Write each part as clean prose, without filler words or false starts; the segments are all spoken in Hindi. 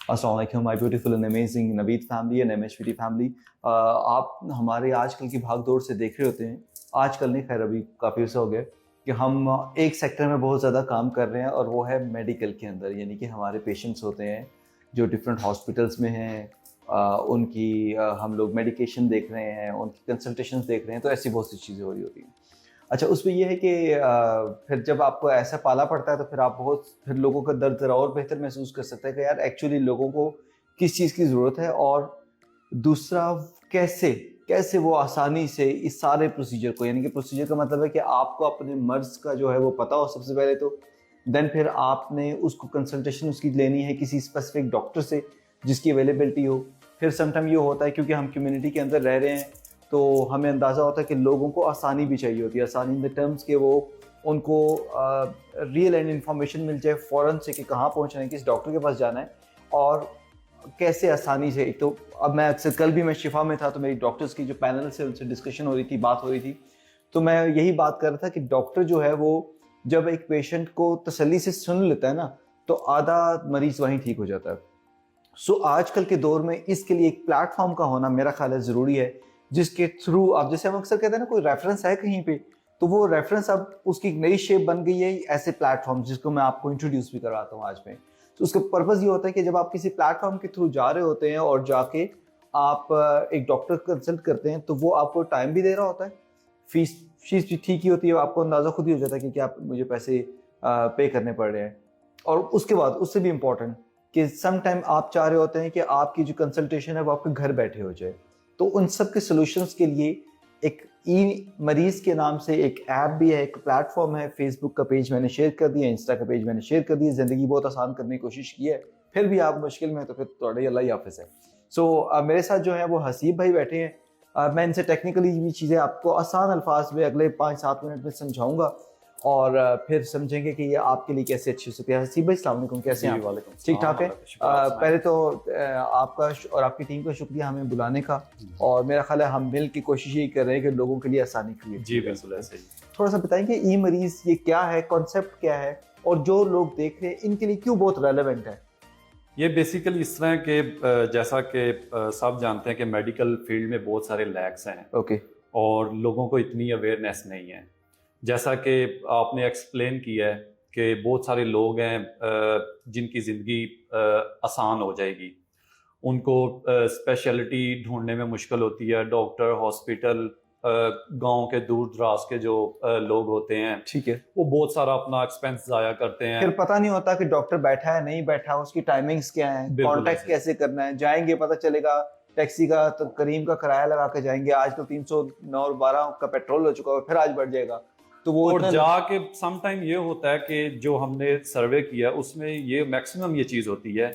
अस्सलाम वालेकुम my beautiful and amazing Naveed family and MHVT family. आप हमारे आजकल की भाग दौड़ से देख रहे होते हैं, आजकल नहीं खैर अभी काफ़ी अर्सा हो गया कि हम एक सेक्टर में बहुत ज़्यादा काम कर रहे हैं और वो है मेडिकल के अंदर। यानी कि हमारे पेशेंट्स होते हैं जो डिफरेंट हॉस्पिटल्स में हैं, हम लोग मेडिकेशन देख रहे हैं, उनकी कंसल्टेशंस देख रहे हैं, तो ऐसी बहुत सी चीज़ें हो रही होती हैं। अच्छा, उसमें ये है कि फिर जब आपको ऐसा पाला पड़ता है तो फिर लोगों का दर्द ज़रा और बेहतर महसूस कर सकते हैं कि यार एक्चुअली लोगों को किस चीज़ की ज़रूरत है, और दूसरा कैसे कैसे वो आसानी से इस सारे प्रोसीजर को, यानी कि प्रोसीजर का मतलब है कि आपको अपने मर्ज़ का जो है वो पता हो सबसे पहले तो, देन फिर आपने उसको कंसल्टेशन उसकी लेनी है किसी स्पेसिफिक डॉक्टर से जिसकी अवेलेबिलिटी हो। फिर समटाइम ये होता है क्योंकि हम कम्युनिटी के अंदर रह रहे हैं तो हमें अंदाज़ा होता है कि लोगों को आसानी भी चाहिए होती है, आसानी इन द टर्म्स के वो उनको रियल एंड इन्फॉर्मेशन मिल जाए फ़ौरन से कि कहाँ पहुँचना है, किस डॉक्टर के पास जाना है और कैसे आसानी से। एक तो अब मैं अक्सर कल भी मैं शिफा में था तो मेरी डॉक्टर्स की जो पैनल से उनसे डिस्कशन हो रही थी, बात हो रही थी, तो मैं यही बात कर रहा था कि डॉक्टर जो है वो जब एक पेशेंट को तसल्ली से सुन लेता है ना तो आधा मरीज़ वहीं ठीक हो जाता है। सो आजकल के दौर में इसके लिए एक प्लेटफॉर्म का होना मेरा ख्याल है ज़रूरी है, जिसके थ्रू आप, जैसे हम अक्सर कहते हैं ना, कोई रेफरेंस है कहीं पे तो वो रेफरेंस अब उसकी एक नई शेप बन गई है ऐसे प्लेटफॉर्म, जिसको मैं आपको इंट्रोड्यूस भी करवाता हूँ आज में। तो उसका पर्पज़ ये होता है कि जब आप किसी प्लेटफॉर्म के थ्रू जा रहे होते हैं और जाके आप एक डॉक्टर कंसल्ट करते हैं तो वो आपको टाइम भी दे रहा होता है, फीस फीस भी ठीक ही होती है, आपको अंदाज़ा खुद ही हो जाता है कि क्या मुझे पैसे पे करने पड़ रहे हैं। और उसके बाद उससे भी इम्पोर्टेंट कि सम टाइम आप चाह रहे होते हैं कि आपकी जो कंसल्टेशन है वो आपके घर बैठे हो जाए, तो उन सब के सॉल्यूशंस के लिए एक ई मरीज़ के नाम से एक ऐप भी है, एक प्लेटफॉर्म है। फेसबुक का पेज मैंने शेयर कर दिया, इंस्टा का पेज मैंने शेयर कर दिया, ज़िंदगी बहुत आसान करने की कोशिश की है, फिर भी आप मुश्किल में हैं तो फिर थोड़े अल्लाह ही हाफ़िज़ है। सो मेरे साथ जो है वो हसीब भाई बैठे हैं। मैं इनसे टेक्निकली भी चीज़ें आपको आसान अल्फाज में अगले 5-7 मिनट में समझाऊंगा और फिर समझेंगे कि ये आपके लिए कैसे अच्छी हो सकती है। हसीब भाई अस्सलाम वालेकुम, कैसे हैं आप? ठीक ठाक है। पहले तो आपका और आपकी टीम का शुक्रिया हमें बुलाने का, और मेरा ख्याल है हम मिल की कोशिश यही कर रहे हैं कि लोगों के लिए आसानी क्रिएट। जी बिल्कुल ऐसे ही। थोड़ा सा बताएंगे ई मरीज ये क्या है, कॉन्सेप्ट क्या है, और जो लोग देख रहे हैं इनके लिए क्यों बहुत रेलेवेंट है? ये बेसिकली इस तरह के जैसा कि सब जानते हैं कि मेडिकल फील्ड में बहुत सारे लैग्स हैं ओके। और लोगों को इतनी अवेयरनेस नहीं है। जैसा कि आपने एक्सप्लेन किया है कि बहुत सारे लोग हैं जिनकी ज़िंदगी आसान हो जाएगी, उनको स्पेशलिटी ढूंढने में मुश्किल होती है। डॉक्टर, हॉस्पिटल, गांव के दूर दराज के जो लोग होते हैं, ठीक है, वो बहुत सारा अपना एक्सपेंस ज़ाया करते हैं। फिर पता नहीं होता कि डॉक्टर बैठा है नहीं बैठा, उसकी टाइमिंग्स क्या है, बिल्कुल कांटेक्ट ऐसे। कैसे करना है, जाएंगे पता चलेगा टैक्सी का तो करीम का किराया लगा के जाएंगे, आज तो 309 और 12 का पेट्रोल हो चुका है, फिर आज बढ़ जाएगा, तो वो और जाके सम टाइम ये होता है कि जो हमने सर्वे किया उसमें ये मैक्सिमम ये चीज़ होती है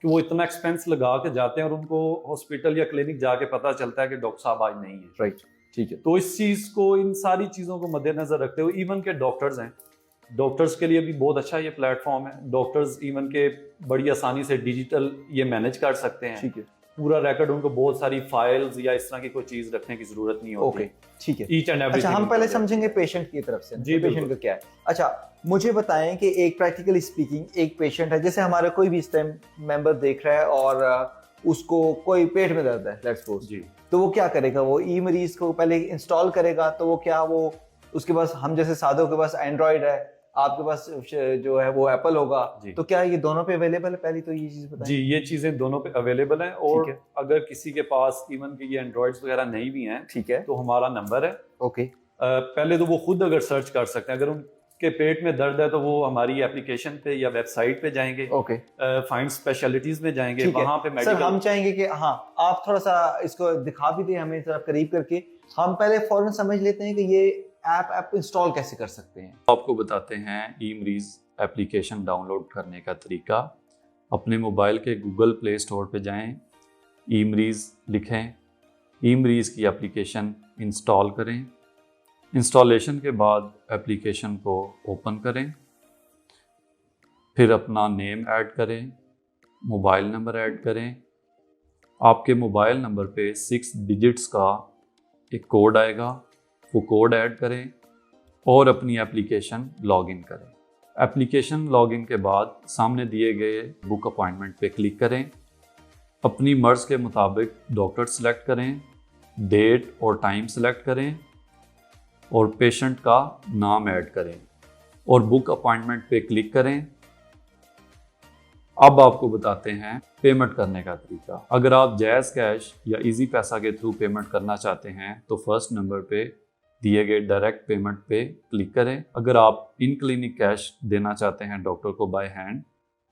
कि वो इतना एक्सपेंस लगा के जाते हैं और उनको हॉस्पिटल या क्लिनिक जाके पता चलता है कि डॉक्टर साहब आज नहीं है। राइट, ठीक है। तो इस चीज़ को, इन सारी चीज़ों को मद्देनजर रखते हुए, इवन के डॉक्टर्स हैं, डॉक्टर्स के लिए भी बहुत अच्छा ये प्लेटफॉर्म है। डॉक्टर्स इवन के बड़ी आसानी से डिजिटल ये मैनेज कर सकते हैं, ठीक है, पूरा रिकॉर्ड, उनको बहुत सारी फाइल्स या इस तरह की कोई चीज़ रखने की जरूरत नहीं होती। ओके, ठीक है। ईच एंड अच्छा, हम पहले समझेंगे पेशेंट की तरफ से जी, पेशेंट का क्या है। अच्छा, मुझे बताएं कि एक प्रैक्टिकली स्पीकिंग एक पेशेंट है, जैसे हमारा कोई भी इस टाइम मेंबर देख रहा है और उसको कोई पेट में दर्द है, लेट्स सपोज जी, तो वो क्या करेगा? वो ई मरीज को पहले इंस्टॉल करेगा, तो वो क्या, वो उसके पास, हम जैसे सादों के पास एंड्रॉइड है, आपके पास जो है वो एप्पल होगा, तो क्या ये दोनों पे अवेलेबल है? पहली तो ये चीज बताएं। जी, ये चीज़ें दोनों पे अवेलेबल हैं, और ठीक है, अगर किसी के पास इवन के ये एंड्रॉइड्स वगैरह नहीं भी हैं, ठीक है, तो हमारा नंबर है। ओके, पहले तो वो खुद अगर सर्च कर सकते हैं, अगर उनके पेट में दर्द है तो वो हमारी एप्लीकेशन पे या वेबसाइट पे जाएंगे, ओके, फाइंड स्पेशलिटीज में जाएंगे, ठीक है। वहाँ पे सर मेडिकल। हम चाहेंगे कि हाँ आप थोड़ा सा इसको दिखा भी दें हमें जरा करीब करके, हम पहले फौरन समझ लेते हैं कि ये ऐप इंस्टॉल कैसे कर सकते हैं। आपको बताते हैं ई मरीज एप्लीकेशन डाउनलोड करने का तरीका। अपने मोबाइल के गूगल प्ले स्टोर पे जाएं, ई मरीज लिखें, ई मरीज की एप्लीकेशन इंस्टॉल करें। इंस्टॉलेशन के बाद एप्लीकेशन को ओपन करें, फिर अपना नेम ऐड करें, मोबाइल नंबर ऐड करें। आपके मोबाइल नंबर पे 6 डिजिट्स का एक कोड आएगा, वो कोड ऐड करें और अपनी एप्लीकेशन लॉगिन करें। एप्लीकेशन लॉगिन के बाद सामने दिए गए बुक अपॉइंटमेंट पे क्लिक करें अपनी मर्ज़ के मुताबिक डॉक्टर सेलेक्ट करें, डेट और टाइम सेलेक्ट करें और पेशेंट का नाम ऐड करें और बुक अपॉइंटमेंट पे क्लिक करें। अब आपको बताते हैं पेमेंट करने का तरीका। अगर आप जैज़ कैश या इजी पैसा के थ्रू पेमेंट करना चाहते हैं तो फर्स्ट नंबर पे दिए गए डायरेक्ट पेमेंट पे क्लिक करें। अगर आप इन क्लिनिक कैश देना चाहते हैं डॉक्टर को बाय हैंड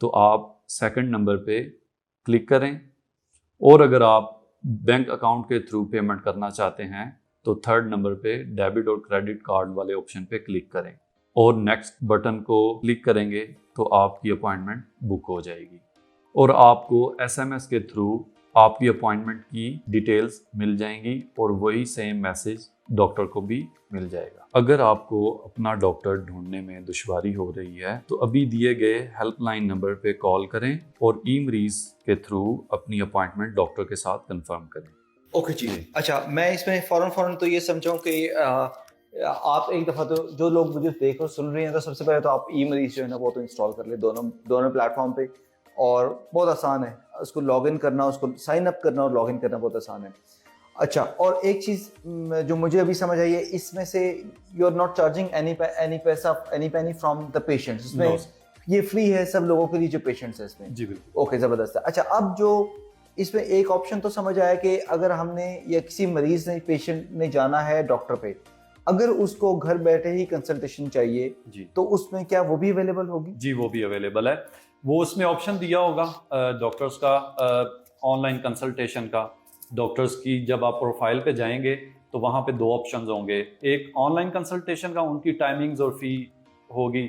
तो आप सेकंड नंबर पे क्लिक करें, और अगर आप बैंक अकाउंट के थ्रू पेमेंट करना चाहते हैं तो थर्ड नंबर पे डेबिट और क्रेडिट कार्ड वाले ऑप्शन पे क्लिक करें और नेक्स्ट बटन को क्लिक करेंगे तो आपकी अपॉइंटमेंट बुक हो जाएगी और आपको एसएमएस के थ्रू आपकी अपॉइंटमेंट की डिटेल्स मिल जाएंगी और वही सेम मैसेज डॉक्टर को भी मिल जाएगा। अगर आपको अपना डॉक्टर ढूंढने में दुश्वारी हो रही है तो अभी दिए गए हेल्पलाइन नंबर पे कॉल करें और ई मरीज के थ्रू अपनी अपॉइंटमेंट डॉक्टर के साथ कंफर्म करें। ओके जी। अच्छा, मैं इसमें फौरन तो ये समझाऊं कि आप एक दफ़ा तो जो लोग मुझे देख और सुन रहे हैं तो सबसे पहले तो आप ई मरीज जो है ना वो तो इंस्टॉल कर ले दोनों प्लेटफॉर्म पे, और बहुत आसान है उसको लॉगिन करना, उसको साइन अप करना और लॉगिन करना बहुत आसान है। अच्छा, और एक चीज़ जो मुझे अभी समझ आई है, इसमें से you are not charging any penny from the patients, इसमें ये फ्री है सब लोगों के लिए जो पेशेंट्स है इसमें। जी बिल्कुल। ओके, ज़बरदस्त है। अच्छा, अब जो इसमें एक ऑप्शन तो समझ आया कि अगर हमने या किसी मरीज ने पेशेंट ने जाना है डॉक्टर पे, अगर उसको घर बैठे ही कंसल्टेशन चाहिए जी तो उसमें क्या वो भी अवेलेबल होगी? जी वो भी अवेलेबल है। वो उसमें ऑप्शन दिया होगा डॉक्टर्स का ऑनलाइन कंसल्टेशन का। डॉक्टर्स की जब आप प्रोफाइल पे जाएंगे तो वहाँ पे दो ऑप्शंस होंगे, एक ऑनलाइन कंसल्टेशन का, उनकी टाइमिंग्स और फी होगी।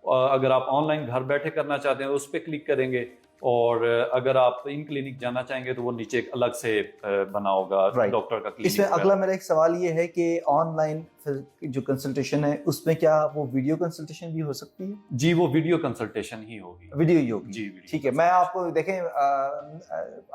अगर आप ऑनलाइन घर बैठे करना चाहते हैं उस पर क्लिक करेंगे, और अगर आप इन क्लिनिक जाना चाहेंगे तो वो नीचे एक अलग से बना होगा डॉक्टर का क्लिनिक। इसमें अगला मेरा एक सवाल ये है कि ऑनलाइन जो कंसल्टेशन है उसमें क्या वो वीडियो कंसल्टेशन भी हो सकती है? जी वो वीडियो कंसल्टेशन ही होगी। वीडियो ही होगी जी, ठीक है। मैं आपको देखें,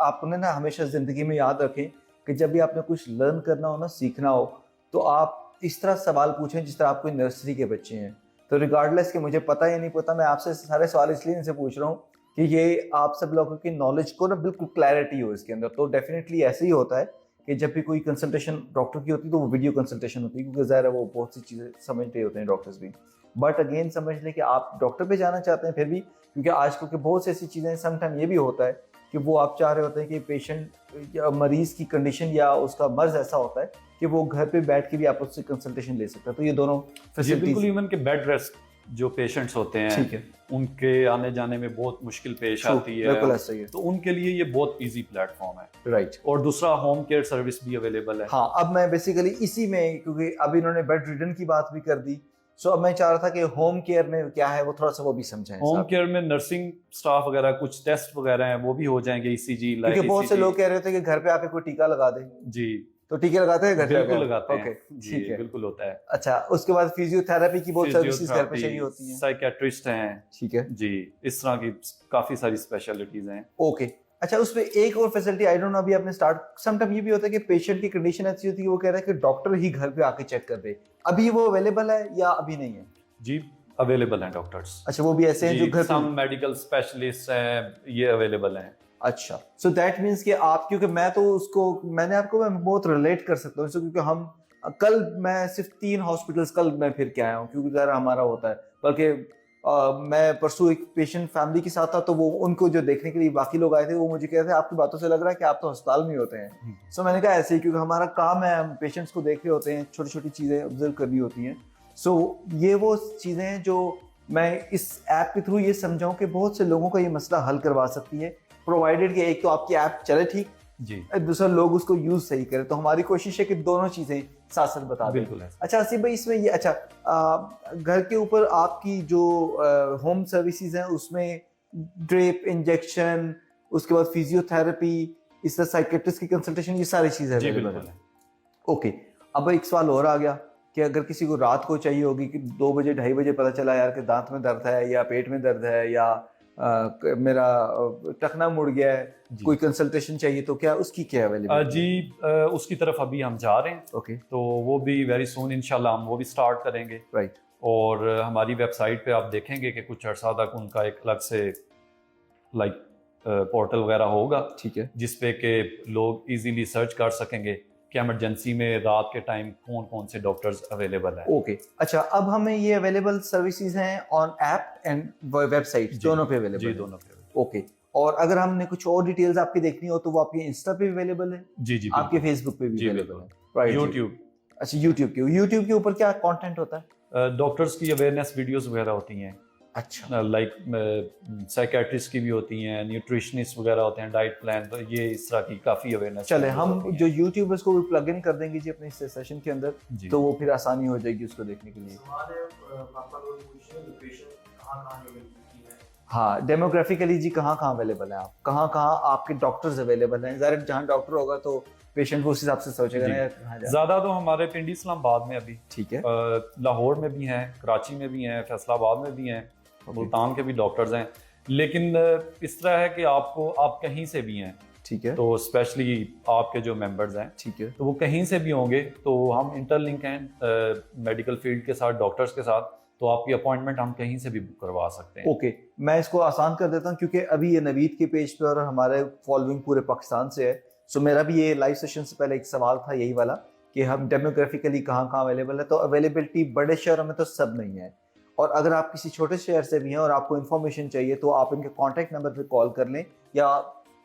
आपने ना हमेशा जिंदगी में याद रखें कि जब भी आपने कुछ लर्न करना हो ना, सीखना हो, तो आप इस तरह सवाल पूछें जिस तरह आप कोई नर्सरी के बच्चे हैं। तो रिगार्डलेस कि मुझे पता या नहीं पता, मैं आपसे सारे सवाल इसलिए इनसे पूछ रहा हूँ कि ये आप सब लोगों की नॉलेज को ना बिल्कुल क्लैरिटी हो इसके अंदर। तो डेफिनेटली ऐसे ही होता है कि जब भी कोई कंसल्टेशन डॉक्टर की होती है तो वो वीडियो कंसल्टेशन होती है, क्योंकि ज़ाहिर है वो बहुत सी चीज़ें समझते होते हैं डॉक्टर्स भी। बट अगेन समझ लें कि आप डॉक्टर पे जाना चाहते हैं फिर भी, क्योंकि आजकल के बहुत सी ऐसी चीज़ें, समटाइम ये भी होता है कि वो आप चाह रहे होते हैं कि पेशेंट या मरीज़ की कंडीशन या उसका मर्ज ऐसा होता है कि वो घर पे बैठ के भी आप उससे कंसल्टेशन ले सकते हैं। तो ये दोनों बिल्कुल, इवन के बेड रेस्ट जो पेशेंट्स होते हैं, ठीक है, उनके आने जाने में बहुत मुश्किल पेश आती है, बिल्कुल ऐसा ही है। तो उनके लिए ये बहुत इजी प्लेटफॉर्म है। राइट। और दूसरा होम केयर सर्विस भी अवेलेबल है। हाँ, अब मैं बेसिकली इसी में, क्योंकि अब इन्होंने बेड रिडन की बात भी कर दी, सो अब मैं चाह रहा था कि होम केयर में क्या है वो थोड़ा सा वो भी समझाएं। होम केयर में नर्सिंग स्टाफ वगैरह कुछ टेस्ट वगैरह हैं वो भी हो जाएंगे, ईसीजी, क्योंकि बहुत से लोग कह रहे थे कि घर पे आके कोई टीका लगा दे। जी, तो टीके लगाते हैं घर पे? बिल्कुल लगाते हैं। ओके, ठीक है, बिल्कुल होता है। अच्छा, उसके बाद फिजियोथेरेपी की बहुत सर्विसेज घर पे चाहिए होती हैं। साइकियाट्रिस्ट हैं, ठीक है जी, इस तरह की काफी सारी स्पेशलिटीज हैं। ओके। अच्छा, उसमें एक और फैसिलिटी, आई डोंट नो, अभी आपने स्टार्ट, समटाइम ये भी होता है कि पेशेंट की कंडीशन ऐसी होती है कि वो कह रहा है कि डॉक्टर ही घर पे आके चेक कर दे, अभी वो अवेलेबल है या अभी नहीं है? जी अवेलेबल हैं डॉक्टर्स। अच्छा, वो भी ऐसे हैं जो घर सम मेडिकल स्पेशलिस्ट हैं, ये अवेलेबल हैं। अच्छा, सो दैट मीन्स कि आप, क्योंकि मैं तो उसको, मैं बहुत रिलेट कर सकता हूँ, क्योंकि हम कल मैं सिर्फ 3 हॉस्पिटल्स कल मैं फिर के आया हूँ, क्योंकि ज़रा हमारा होता है, बल्कि मैं परसों एक पेशेंट फैमिली के साथ था, तो वो उनको जो देखने के लिए बाकी लोग आए थे, वो मुझे कह रहे थे आपकी बातों से लग रहा है कि आप तो अस्पताल में ही होते हैं। सो मैंने कहा ऐसे ही, क्योंकि हमारा काम है, हम पेशेंट्स को देख रहे होते हैं, छोटी छोटी चीज़ें ऑब्जर्व करनी होती हैं। सो ये वो चीज़ें हैं जो मैं इस ऐप के थ्रू ये समझाऊँ कि बहुत से लोगों का ये मसला हल करवा सकती है, प्रोवाइडेड कि एक तो आपकी ऐप चले ठीक, जी, दूसरा लोग उसको यूज सही करें। तो हमारी कोशिश है कि दोनों चीजें साथ साथ बता दें। बिल्कुल। अच्छा आसिफ भाई, इसमें ये, अच्छा, घर के ऊपर आपकी जो होम सर्विसेज हैं उसमें ड्रिप इंजेक्शन, उसके बाद फिजियोथेरेपी, इस तरह साइकियाट्रिस्ट की कंसल्टेशन, ये सारी चीजें अवेलेबल है। ओके, अब एक सवाल और आ गया कि अगर किसी को रात को चाहिए होगी कि 2 बजे 2:30 बजे पता चला यार कि दांत में दर्द है या पेट में दर्द है या मेरा टखना मुड़ गया है, कोई कंसल्टेशन चाहिए, तो क्या उसकी क्या अवेलेबल? जी उसकी तरफ अभी हम जा रहे हैं। ओके, तो वो भी वेरी सून इंशाल्लाह हम वो भी स्टार्ट करेंगे। राइट। और हमारी वेबसाइट पे आप देखेंगे कि कुछ अर्सा तक उनका एक अलग से पोर्टल वगैरह होगा, ठीक है, जिसपे के लोग इजीली सर्च कर सकेंगे कि इमरजेंसी में रात के टाइम कौन कौन से डॉक्टर्स अवेलेबल हैं। ओके। अच्छा, अब हमें ये अवेलेबल सर्विसेज हैं ऑन ऐप एंड वेबसाइट, दोनों पे अवेलेबल जी, है? दोनों पे। ओके। और अगर हमने कुछ और डिटेल्स आपकी देखनी हो तो वो आपके इंस्टा पे अवेलेबल है, जी जी, आपके फेसबुक पे भी जी, अवेलेबल है? बिल्कुल। राइट। यूट्यूब, अच्छा, यूट्यूब के ऊपर क्या कंटेंट होता है? डॉक्टर्स की अवेयरनेस वीडियोस वगैरह होती हैं, अच्छा, लाइक साइकेट्रिस्ट की भी होती हैं, न्यूट्रिशनिस्ट वगैरह होते हैं, डाइट प्लान, तो ये इस तरह की काफ़ी अवेयरनेस। चले हम जो यूट्यूबर्स को भी प्लग इन कर देंगे जी अपने इस सेशन के अंदर, जी, तो वो फिर आसानी हो जाएगी उसको देखने के लिए। हाँ, डेमोग्राफिकली जी कहाँ कहाँ अवेलेबल है आप, कहाँ कहाँ आपके डॉक्टर्स अवेलेबल हैं? ज़ाहिर जहाँ डॉक्टर होगा तो पेशेंट को उस हिसाब से सोचेगा जी। ना यार कहाँ जाए। ज़्यादा तो हमारे पिंडी इस्लामाबाद में अभी, ठीक है, लाहौर में भी हैं, कराची में भी हैं, फैसलाबाद में भी हैं, मुल्तान के भी डॉक्टर्स हैं। लेकिन इस तरह है कि आप कहीं से भी हैं, ठीक है, तो स्पेशली आपके जो मेंबर्स हैं, ठीक है, तो वो कहीं से भी होंगे, तो हम इंटरलिंक हैं मेडिकल फील्ड के साथ, डॉक्टर्स के साथ, तो आपकी अपॉइंटमेंट हम कहीं से भी बुक करवा सकते हैं। ओके। मैं इसको आसान कर देता हूँ क्योंकि अभी ये नवीद के पेज पे और हमारे फॉलोइंग पूरे पाकिस्तान से है, सो मेरा भी ये लाइव सेशन से पहले एक सवाल था यही वाला कि हम डेमोग्राफिकली कहाँ कहाँ अवेलेबल है। तो अवेलेबिलिटी बड़े शहरों में तो सब नहीं है, और अगर आप किसी छोटे शहर से भी हैं और आपको इन्फॉर्मेशन चाहिए तो आप इनके कॉन्टैक्ट नंबर पे कॉल कर लें, या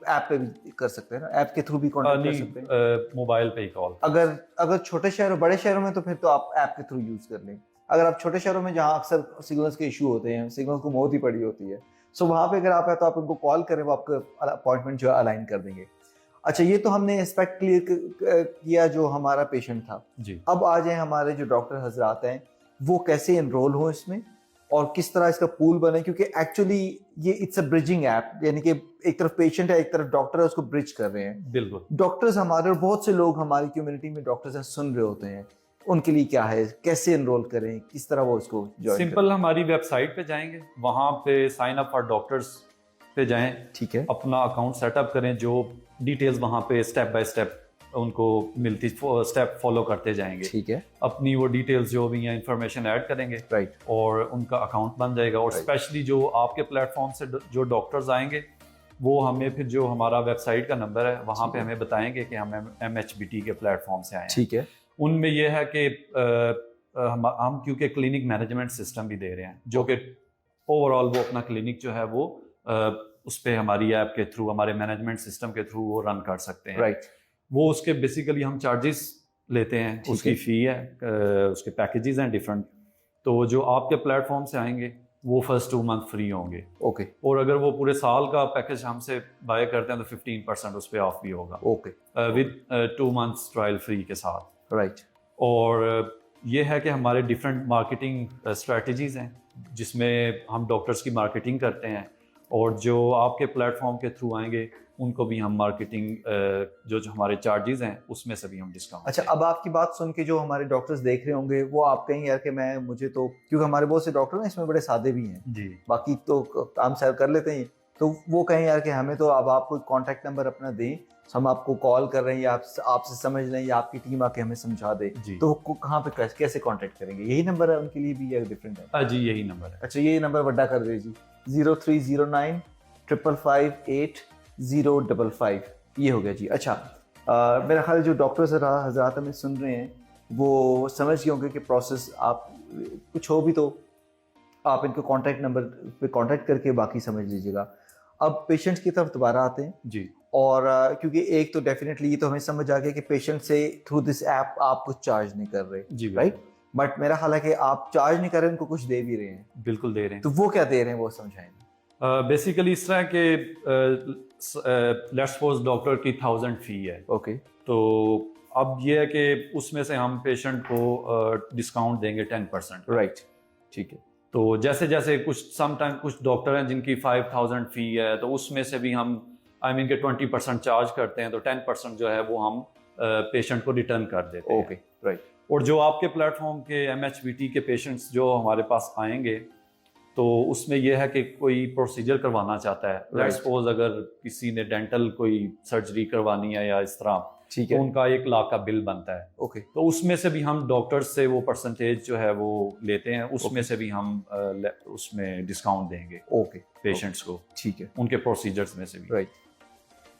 ऐप पे भी कर सकते हैं ना, ऐप के थ्रू भी कॉन्टैक्ट कर सकते हैं। मोबाइल पे ही कॉल। अगर छोटे शहर और बड़े शहरों में तो फिर तो आप ऐप के थ्रू यूज कर लें। अगर आप छोटे शहरों में जहाँ अक्सर सिग्नल्स के इशू होते हैं, सिग्नल्स को मौत ही पड़ी होती है, सो वहाँ पे अगर आप है तो आप उनको कॉल करें, वो आपको अपॉइंटमेंट जो है अलाइन कर देंगे। अच्छा, ये तो हमने एस्पेक्ट क्लियर किया जो हमारा पेशेंट था। जी, अब आ जाए हमारे जो डॉक्टर हजरात हैं, वो कैसे इनरोल हो इसमें और किस तरह इसका पूल बने, क्योंकि एक्चुअली ये इट्स अ ब्रिजिंग ऐप, यानी कि एक तरफ पेशेंट है एक तरफ डॉक्टर है, उसको ब्रिज कर रहे हैं। बिल्कुल। डॉक्टर्स हमारे और बहुत से लोग हमारी कम्युनिटी में डॉक्टर्स हैं, सुन रहे होते हैं, उनके लिए क्या है, कैसे इनरोल करें, किस तरह वो उसको ज्वाइन सिंपल, हमारी वेबसाइट पे जाएंगे, वहाँ पे साइन अप फॉर डॉक्टर्स पे जाएं, ठीक है, अपना अकाउंट सेटअप करें, जो डिटेल्स वहाँ पे स्टेप बाय स्टेप उनको मिलती, स्टेप फॉलो करते जाएंगे, ठीक है, अपनी वो डिटेल्स जो भी हैं इंफॉर्मेशन ऐड करेंगे, राइट, और उनका अकाउंट बन जाएगा। और स्पेशली जो आपके प्लेटफॉर्म से जो डॉक्टर्स आएंगे, वो हमें फिर जो हमारा वेबसाइट का नंबर है वहाँ पे हमें बताएंगे कि हम MHBT के प्लेटफॉर्म से आए हैं। ठीक है, उनमें यह है कि हम क्योंकि क्लिनिक मैनेजमेंट सिस्टम भी दे रहे हैं, जो कि ओवरऑल वो अपना क्लिनिक जो है वो उस पर हमारी ऐप के थ्रू, हमारे मैनेजमेंट सिस्टम के थ्रू वो रन कर सकते हैं। राइट, वो उसके बेसिकली हम चार्जेस लेते हैं, उसकी फ़ी है, उसके पैकेजेस हैं डिफरेंट। तो जो आपके प्लेटफॉर्म से आएंगे वो फर्स्ट 2 मंथ फ्री होंगे, ओके, और अगर वो पूरे साल का पैकेज हमसे बाय करते हैं तो 15% उस पर ऑफ भी होगा, okay, with 2 months trial free के साथ। राइट, और ये है कि हमारे डिफरेंट मार्केटिंग स्ट्रेटजीज़ हैं, जिसमें हम डॉक्टर्स की मार्केटिंग करते हैं, और जो आपके प्लेटफॉर्म के थ्रू आएंगे उनको भी हम मार्केटिंग जो हमारे चार्जेस हैं उसमें से भी हम डिस्काउंट। अच्छा, अब आपकी बात सुन के जो हमारे डॉक्टर्स देख रहे होंगे वो आप कहेंगे यार कि मुझे तो, क्योंकि हमारे बहुत से डॉक्टर हैं इसमें बड़े सादे भी हैं, जी, बाकी तो काम सर कर लेते हैं, तो वो कहें यार कि हमें तो अब आप कोई कॉन्टैक्ट नंबर अपना दें, हम आपको कॉल कर रहे हैं या आपसे समझ लें या आपकी टीम आके हमें समझा दे, जी, तो वो कहाँ पे कैसे कॉन्टैक्ट करेंगे? यही नंबर है उनके लिए भी या डिफरेंट है? जी, यही नंबर है। अच्छा, ये नंबर बड़ा कर दे जी, 0309 555 8055, ये हो गया जी। अच्छा, मेरा ख्याल जो डॉक्टर्स हजरात हमें सुन रहे हैं वो समझ गए होंगे कि प्रोसेस, आप कुछ हो भी तो आप इनको कॉन्टैक्ट नंबर पे कॉन्टैक्ट करके बाकी समझ लीजिएगा। अब पेशेंट्स की तरफ दोबारा आते हैं, जी, और क्योंकि एक तो डेफिनेटली ये तो हमें समझ आ गया कि पेशेंट से थ्रू दिस ऐप आप कुछ चार्ज नहीं कर रहे, जी, राइट, बट मेरा ख्याल है कि आप चार्ज नहीं कर रहे, उनको कुछ दे भी रहे हैं, बिल्कुल दे रहे हैं। तो वो क्या दे रहे हैं वो समझाएं। बेसिकली इस तरह के लेट्स सपोज डॉक्टर की 1000 फ़ी है, ओके, तो अब ये है कि उसमें से हम पेशेंट को डिस्काउंट देंगे 10%। राइट, ठीक है, तो जैसे जैसे कुछ डॉक्टर हैं जिनकी 5000 फ़ी है, तो उसमें से भी हम के 20% चार्ज करते हैं, तो 10% जो है वो हम पेशेंट को रिटर्न कर देते हैं। ओके, राइट, और जो आपके प्लेटफॉर्म के MHBT के पेशेंट्स जो हमारे पास आएंगे, तो उसमें यह है कि कोई प्रोसीजर करवाना चाहता है, लेट्स सपोज अगर किसी ने डेंटल कोई सर्जरी करवानी है या इस तरह, ठीक तो है, उनका 1 लाख का बिल बनता है। ओके, तो उसमें से भी हम डॉक्टर्स से वो परसेंटेज जो है वो लेते हैं, उसमें Okay. से भी हम उसमें डिस्काउंट देंगे ओके, पेशेंट्स को, ठीक है, उनके प्रोसीजर्स में से भी। Right,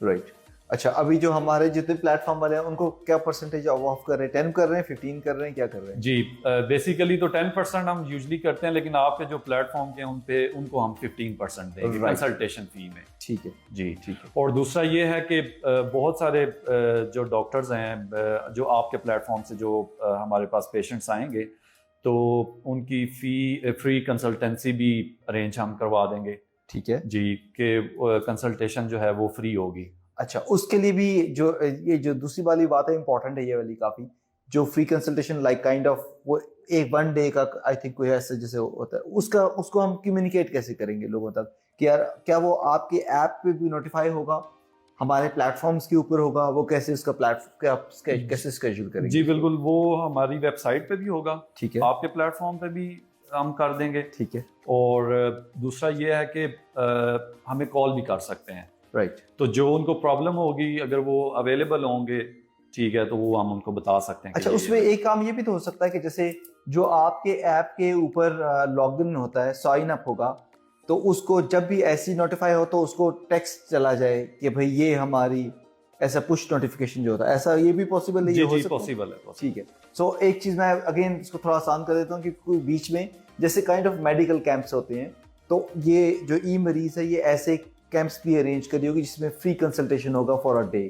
right. अच्छा, अभी जो हमारे जितने प्लेटफॉर्म वाले हैं उनको क्या परसेंटेज ऑफ कर रहे हैं? 10 कर रहे हैं, 15 कर रहे हैं, क्या कर रहे हैं? जी, बेसिकली तो 10% हम यूजली करते हैं, लेकिन आपके जो प्लेटफॉर्म के हैं उन पे उनको हम 15% देंगे Right. कंसल्टेशन फी में। ठीक है, जी। ठीक है, और दूसरा ये है कि बहुत सारे जो डॉक्टर्स हैं जो आपके प्लेटफॉर्म से जो हमारे पास पेशेंट्स आएंगे, तो उनकी फ्री कंसल्टेंसी भी अरेंज हम करवा देंगे। ठीक है। जी, कि कंसल्टेशन जो है वो फ्री होगी। अच्छा, उसके लिए भी जो ये जो दूसरी वाली बात है इंपॉर्टेंट है, ये वाली काफी, जो free consultation like kind of वो एक 1 डे का आई थिंक कोई ऐसा जैसे होता है, उसका उसको हम कम्युनिकेट कैसे करेंगे लोगों तक कि यार क्या वो आपके ऐप पे भी नोटिफाई होगा, हमारे प्लेटफॉर्म्स के ऊपर होगा, वो कैसे उसका प्लेटफॉर्म कैसे स्केड्यूल करेंगे? जी बिल्कुल, वो हमारी वेबसाइट पे भी होगा, ठीक है, आपके प्लेटफॉर्म पे भी हम कर देंगे। ठीक है, और दूसरा ये है कि हमें कॉल भी कर सकते हैं, राइट, तो जो उनको प्रॉब्लम होगी अगर वो अवेलेबल होंगे, ठीक है, तो वो हम उनको बता सकते हैं कि अच्छा, ये- उसमें एक काम ये भी तो हो सकता है कि जैसे जो आपके ऐप के ऊपर लॉगिन होता है, साइन अप होगा, तो उसको जब भी ऐसी नोटिफाई हो तो उसको टेक्स्ट चला जाए कि भाई ये हमारी ऐसा पुश नोटिफिकेशन जो होता है, ऐसा ये भी पॉसिबल है, ये जी हो जी सकता है? पॉसिबल है, possible। ठीक है। सो एक चीज मैं अगेन इसको थोड़ा आसान कर देता हूँ कि कोई बीच में जैसे काइंड ऑफ मेडिकल कैंप्स होते हैं, तो ये जो ई मरीज है ये ऐसे कैंप्स भी अरेंज करी होगी जिसमें फ्री कंसल्टेशन होगा फॉर अ डे,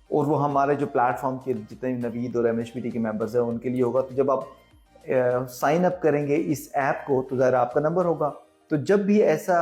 और वो हमारे जो प्लेटफॉर्म के जितने नवीद और एमएचपीटी के मेंबर्स हैं उनके लिए होगा। तो जब आप साइन अप करेंगे इस ऐप को तो ज़रा आपका नंबर होगा, तो जब भी ऐसा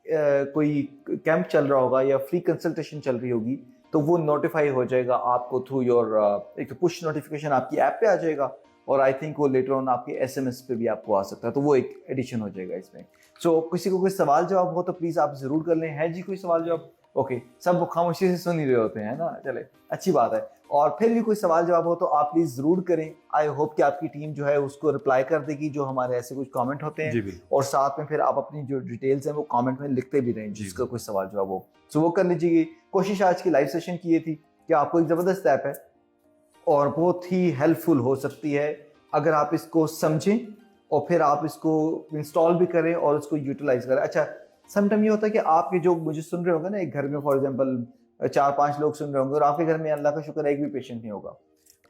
कोई कैंप चल रहा होगा या फ्री कंसल्टेशन चल रही होगी तो वो नोटिफाई हो जाएगा आपको थ्रू योर एक पुश नोटिफिकेशन आपकी ऐप पे आ जाएगा, और आई थिंक वो लेटर ऑन आपके एसएमएस पे भी आपको आ सकता है, तो वो एक एडिशन हो जाएगा इसमें। सो किसी को कोई सवाल जवाब हो तो प्लीज़ आप ज़रूर कर लें। है जी कोई सवाल जवाब? ओके, सब खामोशी से सुन ही रहे होते हैं ना, चले अच्छी बात है। और फिर भी कोई सवाल जवाब हो तो आप प्लीज़ ज़रूर करें। आई होप कि आपकी टीम जो है उसको रिप्लाई कर देगी जो हमारे ऐसे कुछ कमेंट होते जी हैं, बिल्कुल। और साथ में फिर आप अपनी जो डिटेल्स हैं वो कमेंट में लिखते भी रहें जी, जिसका कोई सवाल जवाब हो। सो वो कर लीजिए। कोशिश आज की लाइव सेशन की ये थी कि आपको एक ज़बरदस्त ऐप है और बहुत ही हेल्पफुल हो सकती है अगर आप इसको समझें और फिर आप इसको इंस्टॉल भी करें और उसको यूटिलाइज करें। अच्छा, समटाइम ये होता है कि आपके जो मुझे सुन रहे होंगे ना, एक घर में फॉर एग्जांपल 4-5 लोग सुन रहे होंगे और आपके घर में अल्लाह का शुक्र है एक भी पेशेंट नहीं होगा,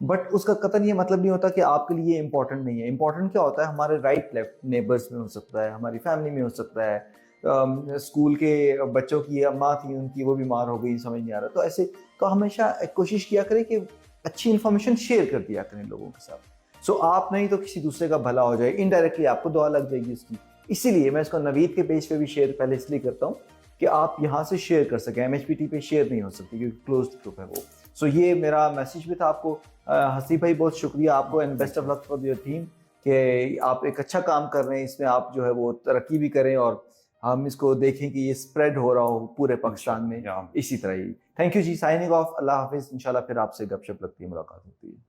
बट उसका कतई ये मतलब नहीं होता कि आपके लिए इंपॉर्टेंट नहीं है। इंपॉर्टेंट क्या होता है, हमारे राइट लेफ्ट नेबर्स में हो सकता है, हमारी फैमिली में हो सकता है, स्कूल के बच्चों की अम्मा थी उनकी वो बीमार हो गई, समझ नहीं आ रहा, तो ऐसे तो हमेशा कोशिश किया करें कि अच्छी इन्फॉर्मेशन शेयर कर दिया करें लोगों के साथ। सो आप नहीं तो किसी दूसरे का भला हो जाए, इनडायरेक्टली आपको दुआ लग जाएगी उसकी। इसीलिए मैं इसको नवीद के पेज पे भी शेयर पहले इसलिए करता हूँ कि आप यहाँ से शेयर कर सकें। एमएचपीटी पे शेयर नहीं हो सकती क्योंकि क्लोज्ड ग्रुप है वो। सो ये मेरा मैसेज भी था आपको। हसीब भाई बहुत शुक्रिया आपको and best of luck for your team कि आप एक अच्छा काम कर रहे हैं, इसमें आप जो है वो तरक्की भी करें और हम इसको देखें कि ये स्प्रेड हो रहा हो पूरे पाकिस्तान में या इसी तरह ही। थैंक यू जी, साइनिंग ऑफ, अल्लाह हाफिज़। इंशाल्लाह फिर आपसे गपशप लगती है, मुलाकात होती है।